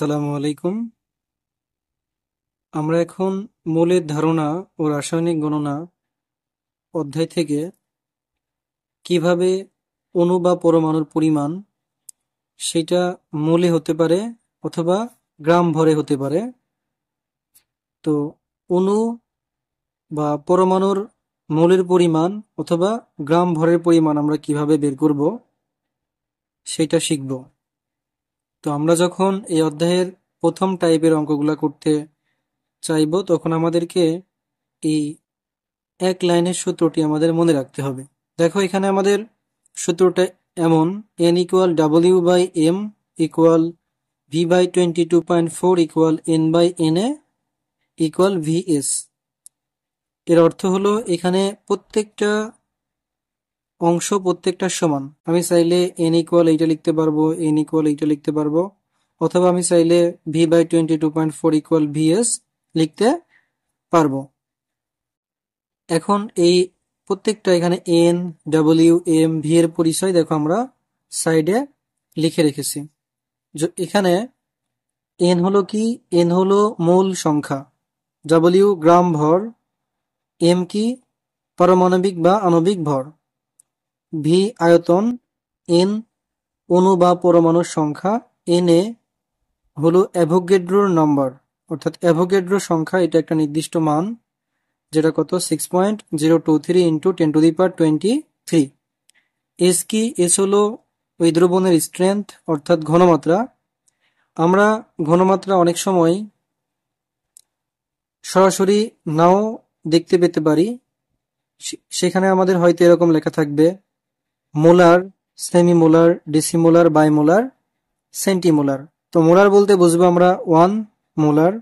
আসসালামু আলাইকুম। আমরা এখন মৌলের ধারণা ও রাসায়নিক গণনা অধ্যায় থেকে কিভাবে অণু বা পরমাণুর পরিমাণ সেটা মোলে হতে পারে অথবা গ্রাম ভরে হতে পারে। তো অণু বা পরমাণুর মোলের পরিমাণ অথবা গ্রাম ভরের পরিমাণ আমরা কিভাবে বের করব সেটা শিখব। তো আমরা যখন এই অধ্যায়ের প্রথম টাইপের অঙ্কগুলা করতে চাইবো তখন আমাদেরকে এই এক লাইনের সূত্রটি আমাদের মনে রাখতে হবে। দেখো এখানে আমাদের সূত্রটা এমন: n equal W by M equal V by 22.4 equal N by N A equal V S. এর অর্থ হলো এখানে প্রত্যেকটা অংশ প্রত্যেকটা সমান। আমি চাইলে n ইকুয়াল এইটা লিখতে পারবো, n ইকুয়াল এইটা লিখতে পারবো, অথবা আমি চাইলে V by 22.4 equal V S লিখতে পারবো। এখন এই প্রত্যেকটা এখানে এন, ডাব্লিউ, এম, ভি এর পরিচয় দেখো আমরা সাইডে লিখে রেখেছি। এখানে এন হলো কি? এন হলো মূল সংখ্যা, ডাব্লিউ গ্রাম ভর, এম কি? পারমাণবিক বা আণবিক ভর, ভি আয়তন, এন অণু বা পরমাণুর সংখ্যা, এন এ হলো অ্যাভোগাড্রোর নাম্বার, অর্থাৎ অ্যাভোগাড্রো সংখ্যা, এটা একটা নির্দিষ্ট মান, যেটা কত 6.023 ইন্টু 10^23। এস কি? এস হলো ওই দ্রবণের স্ট্রেংথ অর্থাৎ ঘনমাত্রা। আমরা ঘনমাত্রা অনেক সময় সরাসরি নাও দেখতে পেতে পারি। সেখানে আমাদের হয়তো এরকম লেখা থাকবে মোলার, সেমিমোলার, ডেসিমোলার, বাইমোলার, সেন্টিমোলার। তো মোলার বলতে বুঝবো আমরা 1 মোলার,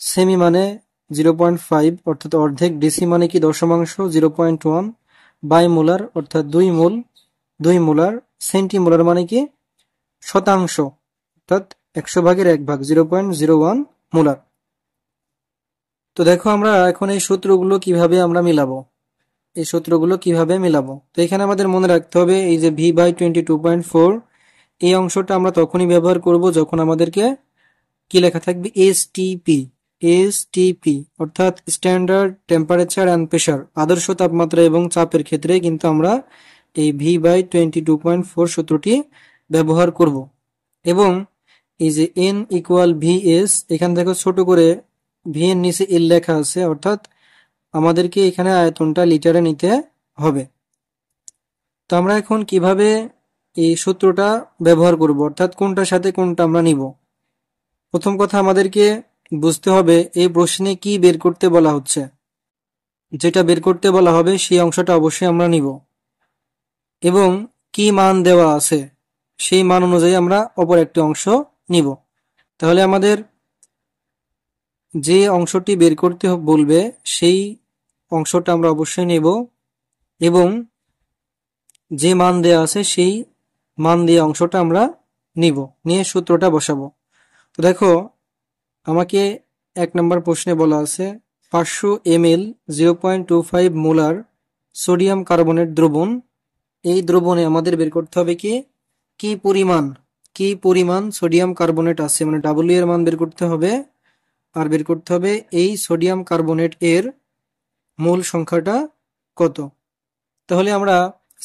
সেমি মানে 0.5 অর্থাৎ অর্ধেক, ডেসি মানে কি দশমাংশ 0.1, বাইমোলার অর্থাৎ 2 মোলার, সেন্টিমোলার মানে কি শতাংশ অর্থাৎ 100 ভাগের 1 ভাগ 0.01 মোলার। তো দেখো আমরা এখন এই সূত্রগুলো কিভাবে আমরা মিলাবো, তো এখানে আমাদের মনে রাখতে হবে এই যে ভি বাই 22.4 এই অংশটা আমরা তখনই ব্যবহার করব যখন আমাদেরকে কি লেখা থাকবে এসটিপি অর্থাৎ স্ট্যান্ডার্ড টেম্পারেচার অ্যান্ড প্রেসার, আদর্শ তাপমাত্রা এবং চাপের ক্ষেত্রে কিন্তু আমরা এই ভি বাই 22.4 সূত্রটি ব্যবহার করব। এবং এই যে এন ইকুয়াল ভি এস, এখান থেকে ছোট করে ভি এর নিচে এল লেখা আছে, অর্থাৎ আমাদেরকে এখানে আয়তনটা লিটারে নিতে হবে। তো আমরা এখন কিভাবে এই সূত্রটা ব্যবহার করব, অর্থাৎ কোনটার সাথে কোনটা আমরা নিব। প্রথম কথা আমাদেরকে বুঝতে হবে এই প্রশ্নে কি বের করতে বলা হচ্ছে। যেটা বের করতে বলা হবে সেই অংশটা অবশ্যই আমরা নিব, এবং কি মান দেওয়া আছে সেই মান অনুযায়ী আমরা অপর একটি অংশ নিব। তাহলে আমাদের যে অংশটি বের করতে বলবে সেই অংশটা আমরা অবশ্যই নেব, এবং যে মান দেওয়া আছে সেই মান দিয়ে অংশটা আমরা নিব, নিয়ে সূত্রটা বসাবো। তো দেখো আমাকে 1 নম্বর প্রশ্নে বলা আছে 500 ml 0.25 মোলার সোডিয়াম কার্বনেট দ্রবণ। এই দ্রবণে আমাদের বের করতে হবে কি কি পরিমাণ কি পরিমাণ সোডিয়াম কার্বনেট আছে, মানে ডাব্লিউ এর মান বের করতে হবে, আর বের করতে হবে এই সোডিয়াম কার্বনেট এর মোল সংখ্যাটা কত। তাহলে আমরা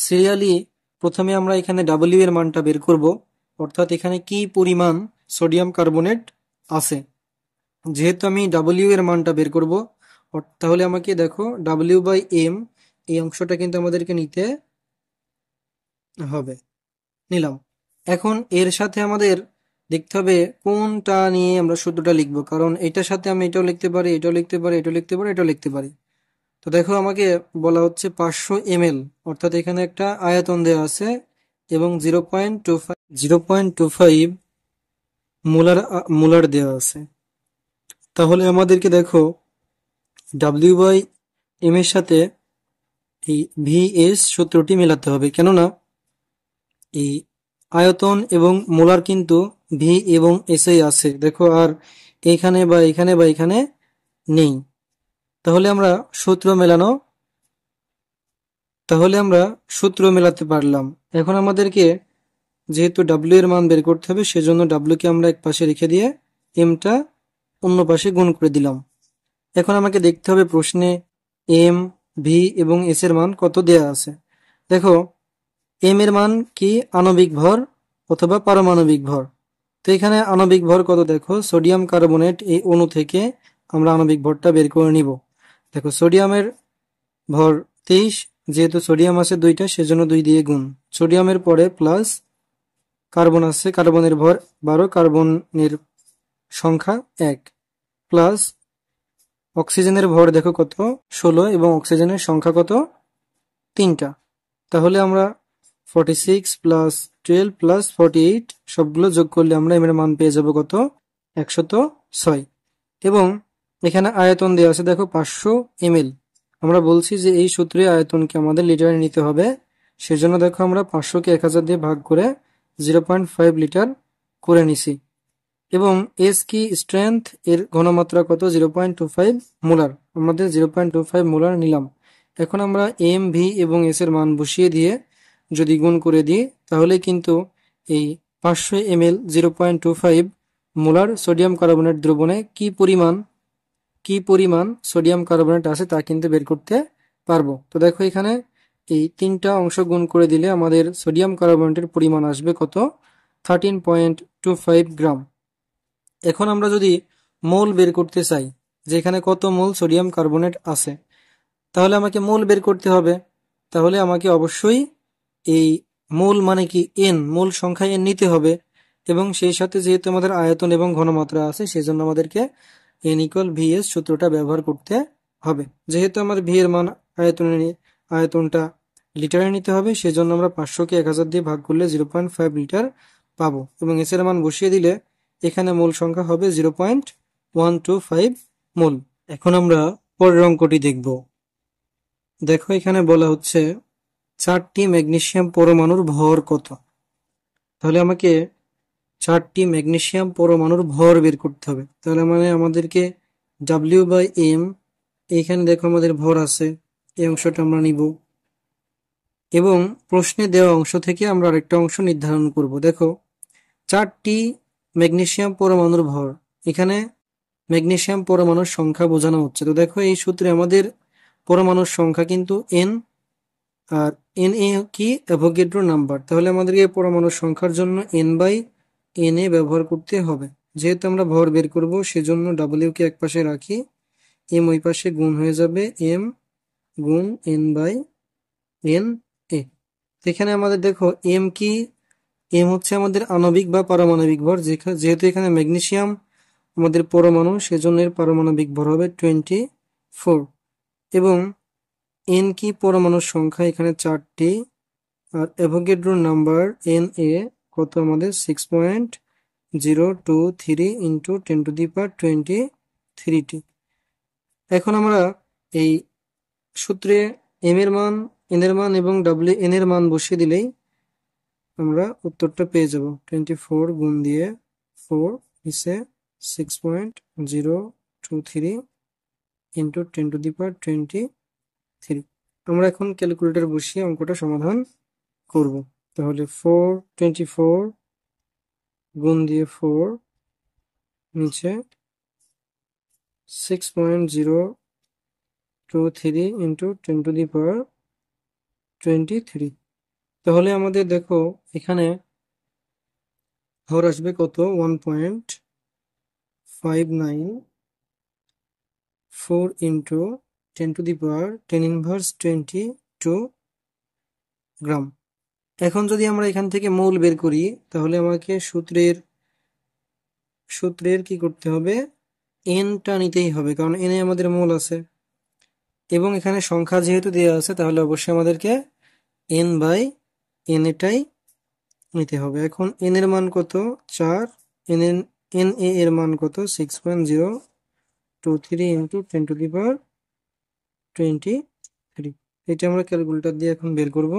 সিরিয়ালি প্রথমে আমরা এখানে ডাব্লিউ এর মানটা বের করব, অর্থাৎ এখানে কি পরিমাণ সোডিয়াম কার্বনেট আছে। যেহেতু আমি ডাব্লিউ এর মানটা বের করব, তাহলে আমাকে দেখো ডাব্লিউ বাই এম এই অংশটা কিন্তু আমাদেরকে নিতে হবে, নিলাম। এখন এর সাথে আমাদের দেখতে হবে কোনটা নিয়ে আমরা সূত্রটা লিখবো, কারণ এটার সাথে আমি এটাও লিখতে পারি, এটাও লিখতে পারি, এটাও লিখতে পারি, এটাও লিখতে পারি। তো দেখো আমাকে বলা হচ্ছে 500 ml, অর্থাৎ এখানে একটা আয়তন দেওয়া আছে, এবং 0.25 মোলার দেওয়া আছে। তাহলে আমাদেরকে দেখো ডাব্লিউ বাই এম এর সাথে এই ভি এস সূত্রটি মেলাতে হবে, কেননা এই আয়তন এবং মোলার কিন্তু ভি এবং এস এই আছে দেখো, আর এখানে বা এখানে বা এখানে নেই। তাহলে আমরা সূত্র মেলানো তাহলে আমরা সূত্র মেলাতে পারলাম। এখন আমাদেরকে যেহেতু ডাব্লিউ এর মান বের করতে হবে সেজন্য ডাব্লিউ কে আমরা এক পাশে রেখে দিয়ে এমটা অন্য পাশে গুণ করে দিলাম। এখন আমাকে দেখতে হবে প্রশ্নে এম, ভি এবং এস এর মান কত দেয়া আছে। দেখো এম এর মান কি আণবিক ভর অথবা পারমাণবিক ভর। তো এখানে আণবিক ভর কত দেখো, সোডিয়াম কার্বনেট এই অণু থেকে আমরা আণবিক ভরটা বের করে নিব। দেখো সোডিয়ামের ভর 23, যেহেতু সোডিয়াম আছে দুইটা সেজন্য 2 দিয়ে গুণ। সোডিয়ামের পরে প্লাস কার্বন আছে, কার্বনের ভর 12, কার্বনের সংখ্যা 1, প্লাস অক্সিজেনের ভর দেখো কত 16 এবং অক্সিজেনের সংখ্যা কত 3টা। তাহলে আমরা 46 প্লাস 12 প্লাস 48 সবগুলো যোগ করলে আমরা এম এর মান পেয়ে যাব কত 106। এবং এখানে আয়তন দেওয়া আছে দেখো 500 ml। আমরা বলছি যে এই সূত্রে আয়তনকে আমাদের লিটারে নিতে হবে, সেজন্য দেখো আমরা 500 কে 1000 দিয়ে ভাগ করে 0.5 লিটার করে নিছি। এবং এস কি স্ট্রেংথ এর ঘনমাত্রা কত 0.25 মোলার, আমাদের 0.25 মোলার নিলাম। এখন আমরা এম, ভি এবং এস এর মান বসিয়ে দিয়ে যদি গুণ করে দিই তাহলে কিন্তু এই 500 ml 0.25 মোলার সোডিয়াম কার্বনেট দ্রবণে কি পরিমাণ সোডিয়াম কার্বনেট আছে তা কিন্তু বের করতে পারবো। তো দেখো এখানে এই 3টা অংশ গুণ করে দিলে আমাদের সোডিয়াম কার্বনেটের পরিমাণ আসবে কত 13.25 গ্রাম। এখন আমরা যদি মোল বের করতে চাই যে এখানে কত মোল সোডিয়াম কার্বনেট আছে, তাহলে আমাকে মোল বের করতে হবে। তাহলে আমাকে অবশ্যই এই মোল মানে কি এন, মোল সংখ্যা এন নিতে হবে। এবং সেই সাথে যেহেতু আমাদের আয়তন এবং ঘনমাত্রা আছে সেজন্য আমাদেরকে এন ইকুয়াল ভি এস সূত্রটা ব্যবহার করতে হবে। যেহেতু আমার ভি এর মান আয়তনটা লিটারে নিতে হবে সেজন্য আমরা 500 কে 1000 দিয়ে ভাগ করলে 0.5 লিটার পাবো। এবং এস এর মান বসিয়ে দিলে এখানে মোল সংখ্যা হবে 0.125 মোল। এখন আমরা পরের অঙ্কটি দেখব। দেখো এখানে বলা হচ্ছে 4টি ম্যাগনেসিয়াম পরমাণুর ভর কত। তাহলে আমাকে 4টি ম্যাগনেসিয়াম পরমাণুর ভর বের করতে হবে। তাহলে মানে আমাদেরকে ডাব্লিউ বাই এম, এইখানে দেখো আমাদের ভর আছে, এই অংশটা আমরা নিব এবং প্রশ্নে দেওয়া অংশ থেকে আমরা আরেকটা অংশ নির্ধারণ করব। দেখো 4টি ম্যাগনেসিয়াম পরমাণুর ভর, এখানে ম্যাগনেসিয়াম পরমাণুর সংখ্যা বোঝানো হচ্ছে। তো দেখো এই সূত্রে আমাদের পরমাণুর সংখ্যা কিন্তু এন, আর এন এ কি অ্যাভোগাড্রো নাম্বার। তাহলে আমাদেরকে পরমাণুর সংখ্যার জন্য এন বাই এন এ ব্যবহার করতে হবে। যেহেতু আমরা ভর বের করব সেজন্য ডাব্লিউ কে এক পাশে রাখি, এম ওই পাশে গুণ হয়ে যাবে এম গুণ এন বাই এন এ। এখানে আমাদের দেখো এম কি, এম হচ্ছে আমাদের আণবিক বা পারমাণবিক ভর। যেহেতু এখানে ম্যাগনেসিয়াম আমাদের পরমাণু সেজন্য এর পারমাণবিক ভর হবে 24। এবং এন কি পরমাণুর সংখ্যা এখানে 4টি, আর অ্যাভোগাড্রো নাম্বার এন এ কত আমাদের 6.023 ইন্টু 10⁻23টি। এখন আমরা এই সূত্রে এম এর মান, এন এর মান এবং ডাব্লিউ এন এর মান বসিয়ে দিলেই আমরা উত্তরটা পেয়ে যাব। 24 গুণ দিয়ে 4 নিচে 6.023 ইন্টু 10⁻23। আমরা এখন ক্যালকুলেটর বসিয়ে অঙ্কটা সমাধান করব। তাহলে 24 গুণ দিয়ে 4 নিচে 6.023 ইন্টু 10⁻23। তাহলে আমাদের দেখো এখানে ভর আসবে কত 1.594 ইন্টু 10⁻10⁻22 গ্রাম। এখন যদি আমরা এখান থেকে মোল বের করি তাহলে আমাকে সূত্রের কি করতে হবে, এনটা নিতেই হবে, কারণ এনে আমাদের মোল আছে এবং এখানে সংখ্যা যেহেতু দেওয়া আছে তাহলে অবশ্যই আমাদেরকে এন বাই এন এটাই নিতে হবে। এখন এন এর মান কত 4, এন এন এ এর মান কত 6.023 ইন্টু 10⁻23। এটা আমরা ক্যালকুলেটর দিয়ে এখন বের করব।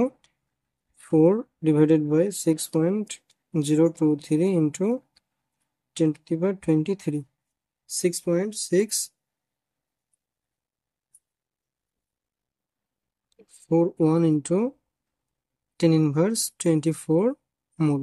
4 ডিভাইডেড বাই 6.023 ইন্টু 10⁻23, 6.641 ইন্টু 10⁻24 মূল।